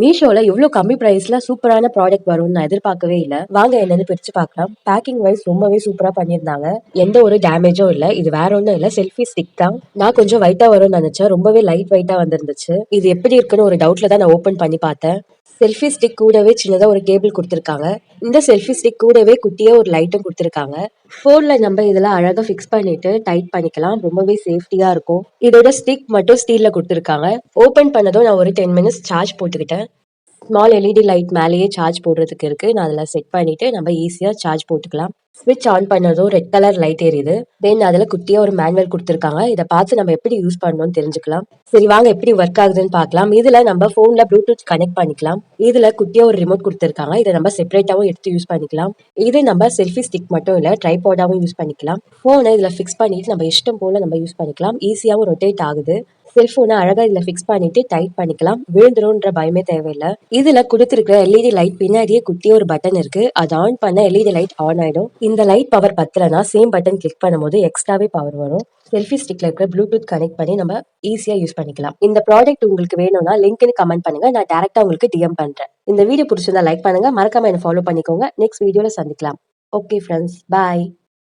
மீஷோல இவ்ளோ கம்மி பிரைஸ்ல சூப்பரான ப்ராடக்ட் வரும்னு நான் எதிர்பார்க்கவே இல்ல. வாங்க என்னன்னு பிரிச்சு பார்க்கலாம். பேக்கிங் வைஸ் ரொம்பவே சூப்பரா பண்ணியிருந்தாங்க. எந்த ஒரு டேமேஜும் இல்ல. இது வேற ஒண்ணும் இல்ல, செல்ஃபி ஸ்டிக் தான். நான் கொஞ்சம் வெயிட்டா வரும்னு நினைச்சேன். ரொம்பவே லைட் வெயிட்டா வந்திருந்துச்சு. இது எப்படி இருக்குன்னு ஒரு டவுட்ல தான் நான் ஓபன் பண்ணி பார்த்தேன். செல்ஃபி ஸ்டிக் கூடவே சின்னதா ஒரு கேபிள் கொடுத்திருக்காங்க. இந்த செல்ஃபி ஸ்டிக் கூடவே குட்டியா ஒரு லைட்டும் கொடுத்திருக்காங்க. போன்ல நம்ம இதுல அழகா ஃபிக்ஸ் பண்ணிட்டு டைட் பண்ணிக்கலாம். ரொம்பவே சேஃப்டியா இருக்கும். இதோட ஸ்டிக் மட்டும் ஸ்டீல்ல கொடுத்திருக்காங்க. ஓபன் பண்ணதும் நான் ஒரு 10 மினிட்ஸ் சார்ஜ் போட்டுக்கிட்டேன். ஸ்மால் எல்இடி லைட் மேலேயே சார்ஜ் போடுறதுக்கு இருக்கு. நான் அதில் செட் பண்ணிட்டு நம்ம ஈஸியா சார்ஜ் போட்டுக்கலாம். ஸ்விட்ச் ஆன் பண்ணதும் ரெட் கலர் லைட் எரியுது. தென் அதுல குட்டியா ஒரு மேனுவல் கொடுத்திருக்காங்க. இதை பார்த்து நம்ம எப்படி யூஸ் பண்ணணும்னு தெரிஞ்சுக்கலாம். சரி வாங்க எப்படி ஒர்க் ஆகுதுன்னு பார்க்கலாம். இதுல நம்ம போன்ல ப்ளூடூத் கனெக்ட் பண்ணிக்கலாம். இதுல குட்டியா ஒரு ரிமோட் கொடுத்திருக்காங்க. இதை நம்ம செப்பரேட்டாவும் எடுத்து யூஸ் பண்ணிக்கலாம். இது நம்ம செல்ஃபி ஸ்டிக் மட்டும் இல்ல, ட்ரைபாடாவும் யூஸ் பண்ணிக்கலாம். போனை இதுல ஃபிக்ஸ் பண்ணிட்டு நம்ம இஷ்டம் போல நம்ம யூஸ் பண்ணிக்கலாம். ஈஸியாவும் ரொட்டேட் ஆகுது. செல்போனை அழகா இதுல ஃபிக்ஸ் பண்ணிட்டு டைட் பண்ணிக்கலாம். விழுந்துரும்ன்ற பயமே தேவையில்லை. இதுல கொடுத்திருக்கிற எல்இடி லைட் பின்னாடியே குட்டிய ஒரு பட்டன் இருக்கு. அது ஆன் பண்ண எல்இடி லைட் ஆன் ஆயிடும். இந்த லைட் பவர் பத்தலனா சேம் பட்டன் கிளிக் பண்ணும்போது எக்ஸ்ட்ராவே பவர் வரும். செல்ஃபி ஸ்டிக்ல இருக்கிற ப்ளூடூத் கனெக்ட் பண்ணி நம்ம ஈஸியா யூஸ் பண்ணிக்கலாம். இந்த ப்ராடக்ட் உங்களுக்கு வேணும்னா லிங்க்னு கமெண்ட் பண்ணுங்க. நான் டைரக்டா உங்களுக்கு டிஎம் பண்றேன். இந்த வீடியோ பிடிச்சிருந்தா லைக் பண்ணுங்க. மறக்காம என்ன ஃபாலோ பண்ணிக்கோங்க. நெக்ஸ்ட் வீடியோல சந்திக்கலாம். ஓகே ஃப்ரெண்ட்ஸ், பாய்.